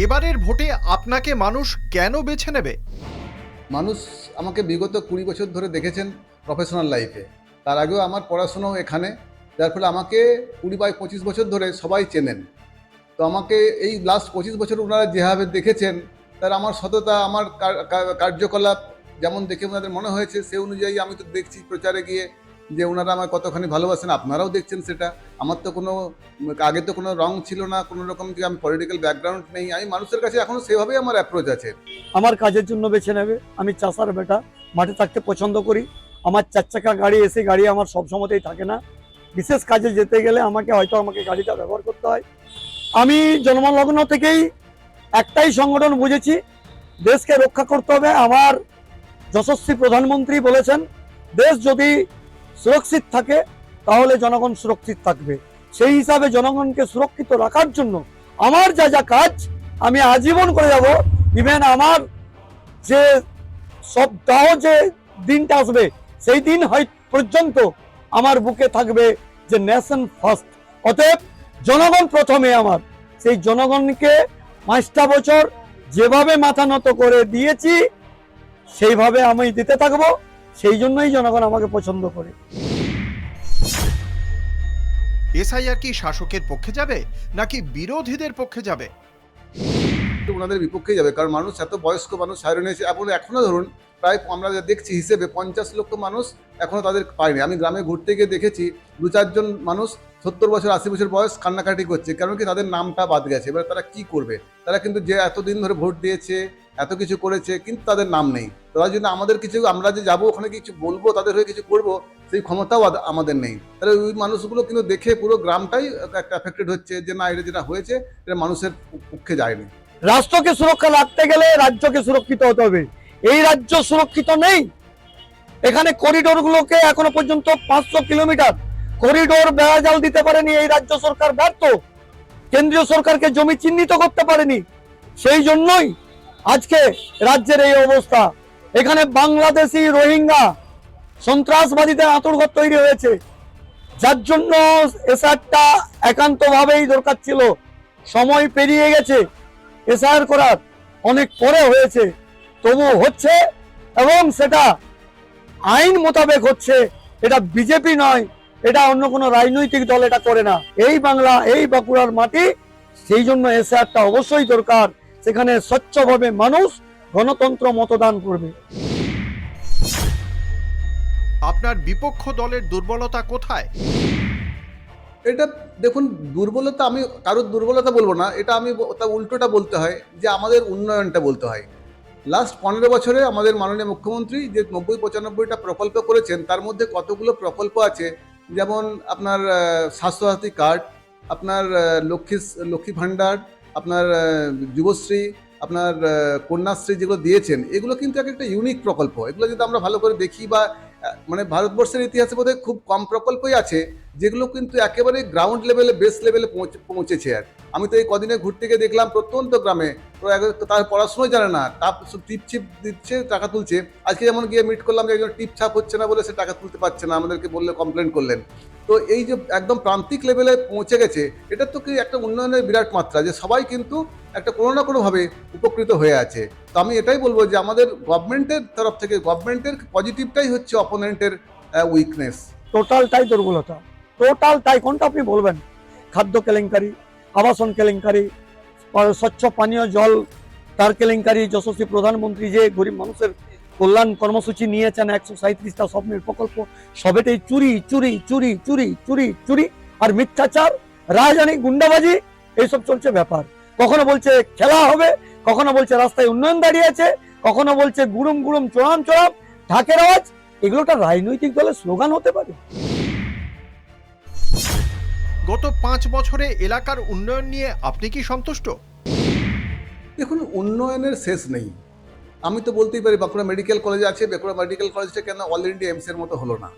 এবারের ভোটে আপনাকে মানুষ কেন বেছে নেবে? মানুষ আমাকে বিগত 20 বছর ধরে দেখেছেন প্রফেশনাল লাইফে। তার আগেও আমার পড়াশোনাও এখানে, যার ফলে আমাকে 20 বা 25 বছর ধরে সবাই চেনেন। তো আমাকে এই লাস্ট 25 বছর ওনারা যেভাবে দেখেছেন, তার আমার সততা, আমার কার্যকলাপ যেমন দেখে ওনাদের মনে হয়েছে, সে অনুযায়ী আমি তো দেখছি প্রচারে গিয়ে যে ওনারা আমার কতখানি ভালোবাসেন। আপনারাও দেখছেন সেটা। আমার তো কোনো আগে তো কোনো রং ছিল না, কোনো রকম যে আমি পলিটিক্যাল ব্যাকগ্রাউন্ড নেই। আমি মানুষের কাছে এখনও সেভাবেই আমার অ্যাপ্রোচ আছে। আমার কাজের জন্য বেছে নেবে। আমি চাষার বেটা, মাঠে থাকতে পছন্দ করি। আমার 4 চাকা গাড়ি, এসি গাড়ি আমার সব সময়তেই থাকে না। বিশেষ কাজে যেতে গেলে আমাকে গাড়িটা ব্যবহার করতে হয়। আমি জন্মলগ্ন থেকেই একটাই সংগঠন বুঝেছি, দেশকে রক্ষা করতে হবে। আমার যশস্বী প্রধানমন্ত্রী বলেছেন, দেশ যদি সুরক্ষিত থাকে তাহলে জনগণ সুরক্ষিত থাকবে। সেই হিসাবে জনগণকে সুরক্ষিত রাখার জন্য আমার যা যা কাজ আমি আজীবন করে যাব। ইভেন আমার যে সপ্তাহ যে দিনটা আসবে সেই দিন হয় পর্যন্ত আমার বুকে থাকবে যে নেশন ফার্স্ট, অতএব জনগণ প্রথমে। আমার সেই জনগণকে 5টা বছর যেভাবে মাথা নত করে দিয়েছি সেইভাবে আমি দিতে থাকবো। সেই জন্যই জনগণ আমাকে পছন্দ করে। এসআইআর কি শাসকের পক্ষে যাবে নাকি বিরোধীদের পক্ষে যাবে? ওনাদের বিপক্ষেই যাবে, কারণ মানুষ এত বয়স্ক মানুষ সাইরেন এসে এখনো ধরুন প্রায় আমরা যা দেখছি হিসেবে 50 লক্ষ মানুষ এখনো তাদের পায়নি। আমি গ্রামে ঘুরতে গিয়ে দেখেছি 2-4 জন মানুষ 70 বছর 80 বছর বয়স কান্নাকাটি করছে, কারণ কি তাদের নামটা বাদ গেছে। এবার তারা কি করবে? তারা কিন্তু যে এতদিন ধরে ভোট দিয়েছে, এত কিছু করেছে, কিন্তু তাদের নাম নেই। তার জন্য আমাদের কিছু, আমরা যে যাবো ওখানে কিছু বলবো, তাদের হয়ে কিছু করবো, সেই ক্ষমতাও আমাদের নেই। তাহলে ওই মানুষগুলো কিন্তু দেখে পুরো গ্রামটাই একটা এফেক্টেড হচ্ছে যে না, এটা যেটা হয়েছে এটা মানুষের পক্ষে যায়নি। রাষ্ট্রকে সুরক্ষা রাখতে গেলে রাজ্যকে সুরক্ষিত হতে হবে। এই রাজ্য সুরক্ষিত নেই। এখানে করিডোর গুলোকে এখনো পর্যন্ত 500 কিলোমিটার করিডোর বেড়াজাল দিতে পারেনি এই রাজ্য সরকার, ব্যর্থ। কেন্দ্রীয় সরকারকে জমি চিহ্নিত করতে পারেনি, সেই জন্যই আজকে রাজ্যের এই অবস্থা। এখানে বাংলাদেশি রোহিঙ্গা সন্ত্রাসবাদীদের আঁতুড়ঘর তৈরি হয়েছে, যার জন্য এসআরটা একান্তভাবেই দরকার ছিল। সময় পেরিয়ে গেছে, এসআর করার অনেক পরে হয়েছে, তবু হচ্ছে এবং সেটা আইন মোতাবেক হচ্ছে। এটা বিজেপি নয়, এটা অন্য কোনো রাজনৈতিক দল এটা করে না। এই বাংলা, এই বাঁকুড়ার মাটি, সেই জন্য এসআরটা অবশ্যই দরকার। সেখানে স্বচ্ছভাবে মানুষ গণতন্ত্র মতদান করবে। আপনার বিপক্ষ দলের দুর্বলতা কোথায়? এটা দেখুন, দুর্বলতা আমি কারোর দুর্বলতা বলবো না, এটা আমি তার উল্টোটা বলতে হয় যে আমাদের উন্নয়নটা বলতে হয়। লাস্ট 15 বছরে আমাদের মাননীয় মুখ্যমন্ত্রী যে 90-95টা প্রকল্প করেছেন, তার মধ্যে কতগুলো প্রকল্প আছে, যেমন আপনার স্বাস্থ্যসাথী কার্ড, আপনার লক্ষ্মী ভাণ্ডার, আপনার যুবশ্রী, আপনার কন্যাশ্রী যেগুলো দিয়েছেন, এগুলো কিন্তু একটা ইউনিক প্রকল্প। এগুলো যদি আমরা ভালো করে দেখি বা মানে ভারতবর্ষের ইতিহাসে বোধহয় খুব কম প্রকল্পই আছে যেগুলো কিন্তু একেবারে গ্রাউন্ড লেভেলে, বেস লেভেলে পৌঁছেছে। আর আমি তো এই কদিনে ঘুরতে গিয়ে দেখলাম প্রত্যন্ত গ্রামে তার পড়াশোনাই জানে না, টিপ ছিপ দিচ্ছে, টাকা তুলছে। আজকে যেমন গিয়ে মিট করলাম যে একজন টিপ ছাপ হচ্ছে না বলে সে টাকা তুলতে পারছে না, আমাদেরকে বললে কমপ্লেন করলেন। তো এই যে একদম প্রান্তিক লেভেলে পৌঁছে গেছে, এটা তো কি একটা উন্নয়নের বিরাট মাত্রা, যে সবাই কিন্তু একটা কোনো না কোনোভাবে উপকৃত হয়ে আছে। তো আমি এটাই বলবো যে আমাদের গভর্নমেন্টের তরফ থেকে, গভর্নমেন্টের পজিটিভটাই হচ্ছে অপোনেন্টের উইকনেস। টোটালটাই দুর্বলতা, টোটালটাই। কোনটা আপনি বলবেন? খাদ্য কেলেঙ্কারি, আবাসন কেলেঙ্কারি, স্বচ্ছ পানীয় জল তার কেলেঙ্কারি। যশস্বী প্রধানমন্ত্রী যে গরিব মানুষের কল্যাণ কর্মসূচি নিয়েছেন, 137টা স্বপ্নের প্রকল্প, সবেতেই চুরি চুরি চুরি চুরি চুরি চুরি আর মিথ্যাচার, রাজধানী গুন্ডাবাজি, এইসব চলছে ব্যাপার। কখনো বলছে খেলা হবে, কখনো বলছে রাস্তায় উন্নয়ন দাঁড়িয়ে আছে, কখনো বলছে গুড়ুম গুড়ুম চোরাম চোরাম ঢাকের আওয়াজ। এগুলোটা রাজনৈতিক দলের স্লোগান হতে পারে? গত 5 বছরে এলাকার উন্নয়ন নিয়ে আপনি কি সন্তুষ্ট? দেখুন, উন্নয়নের শেষ নেই। আমি তো বলতেই পারি বাঁকুড়া মেডিকেল কলেজ আছে, বাঁকুড়া মেডিকেল কলেজটা কেন অল ইন্ডিয়া এমসের মতো হলো না?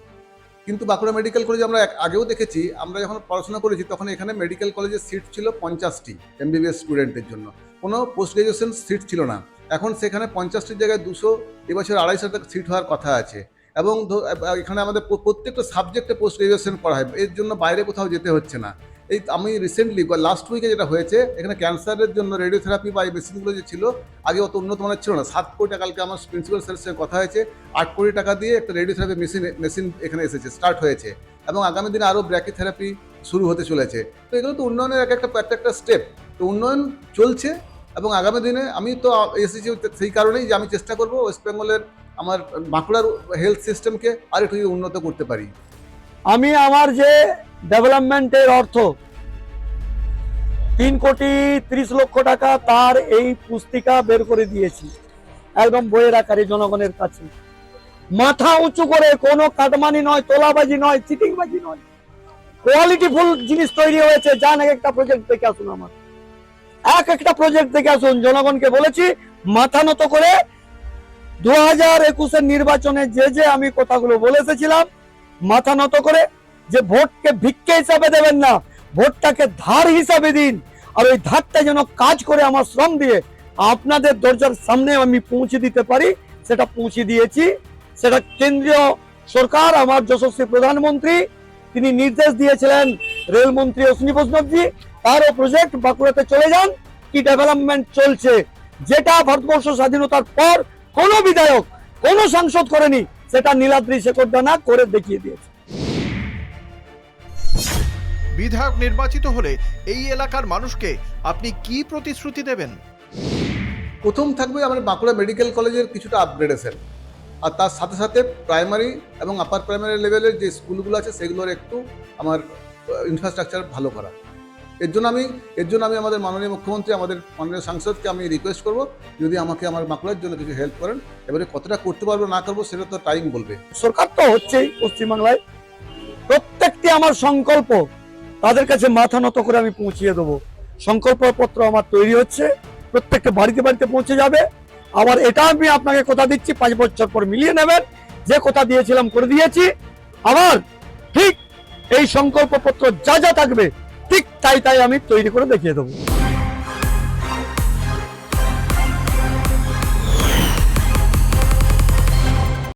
কিন্তু বাঁকুড়া মেডিকেল কলেজে আমরা আগেও দেখেছি, আমরা যখন পড়াশোনা করেছি তখন এখানে মেডিকেল কলেজের সিট ছিল 50টি এমবিবিএস স্টুডেন্টের জন্য, কোনো পোস্ট গ্রাজুয়েশন সিট ছিল না। এখন সেখানে 50টির জায়গায় 200, এবছর 250 সিট হওয়ার কথা আছে। এবং এখানে আমাদের প্রত্যেকটা সাবজেক্টে পোস্ট গ্রাজুয়েশন করা হয়, এর জন্য বাইরে কোথাও যেতে হচ্ছে না। এই আমি রিসেন্টলি লাস্ট উইকে যেটা হয়েছে, এখানে ক্যান্সারের জন্য রেডিওথেরাপি বা এই মেশিনগুলো যে ছিল আগে অত উন্নত মানের ছিল না। 7 কোটি টাকা, কালকে আমার প্রিন্সিপাল স্যারের সঙ্গে কথা হয়েছে, 8 কোটি টাকা দিয়ে একটা রেডিওথেরাপি মেশিন এখানে এসেছে, স্টার্ট হয়েছে, এবং আগামী দিনে আরও ব্র্যাকিথেরাপি শুরু হতে চলেছে। তো এগুলো তো উন্নয়নের একটা স্টেপ। তো উন্নয়ন চলছে, এবং আগামী দিনে আমি তো এসেছি সেই কারণেই যে আমি চেষ্টা করব ওয়েস্ট বেঙ্গলের আমার বাঁকুড়ার হেলথ সিস্টেমকে আর একটু উন্নত করতে পারি। আমি আমার যে ডেভেলপমেন্টের অর্থ 3,30,00,000 টাকা তার এই পুস্তিকা বের করে দিয়েছি, একদম বইয়ের আকারে জনগণের কাছে। মাথা উঁচু করে, কোনো কাটমানি নয়, তোলাবাজি নয়, চিটিংবাজি নয়, কোয়ালিটিফুল জিনিস তৈরি হয়েছে। যান এক একটা প্রজেক্ট দেখে আসুন, আমার একটা প্রজেক্ট দেখে আসুন। জনগণকে বলেছি মাথা নত করে 2021-এর নির্বাচনে যে আমি কথাগুলো বলে এসেছিলাম, মাথা নত করে, যে ভোটকে ভিক্ষে হিসাবে দেবেন না, ভোটটাকে ধার হিসাবে দিন, আর ওই ধারটা যেন কাজ করে আমার শ্রম দিয়ে আপনাদের দরজার সামনে আমি পৌঁছে দিতে পারি, সেটা পৌঁছে দিয়েছি। সেটা কেন্দ্রীয় সরকার, আমার যশস্বী প্রধানমন্ত্রী, তিনি নির্দেশ দিয়েছিলেন রেলমন্ত্রী অশ্বিনী বৈষ্ণবজি, তারও প্রজেক্ট বাঁকুড়াতে চলে যান। কি ডেভেলপমেন্ট চলছে, যেটা ভারতবর্ষ স্বাধীনতার পর কোনো বিধায়ক, কোনো সাংসদ করেনি, সেটা নীলাদ্রি শেখর দানা করে দেখিয়ে দিয়েছে। বিধায়ক নির্বাচিত হলে এই এলাকার মানুষকে আপনি কি প্রতিশ্রুতি দেবেন? প্রথম থাকবে আমার বাঁকুড়া মেডিকেল কলেজের কিছুটা আপগ্রেডেশন, আর তার সাথে সাথে প্রাইমারি এবং আপার প্রাইমারি লেভেলের যে স্কুলগুলো আছে সেগুলোর একটু আমার ইনফ্রাস্ট্রাকচার ভালো করা। এর জন্য আমি আমাদের মাননীয় মুখ্যমন্ত্রী, আমাদের মাননীয় সাংসদকে আমি রিকোয়েস্ট করব, যদি আমাকে আমার বাঁকুড়ার জন্য কিছু হেল্প করেন। এবারে কতটা করতে পারবো না করবো সেটা তো টাইম বলবে। সরকার তো হচ্ছেই পশ্চিমবাংলায়, প্রত্যেকটি আমার সংকল্প তাদের কাছে মাথা নত করে আমি পৌঁছিয়ে দেবো। সংকল্পপত্র আমার তৈরি হচ্ছে, প্রত্যেকটা বাড়িতে বাড়িতে পৌঁছে যাবে। আবার এটা আমি আপনাকে কথা দিচ্ছি, 5 বছর পর মিলিয়ে নেবেন, যে কথা দিয়েছিলাম করে দিয়েছি। আবার ঠিক এই সংকল্পপত্র যা যা থাকবে ঠিক তাই আমি তৈরি করে দেখিয়ে দেবো।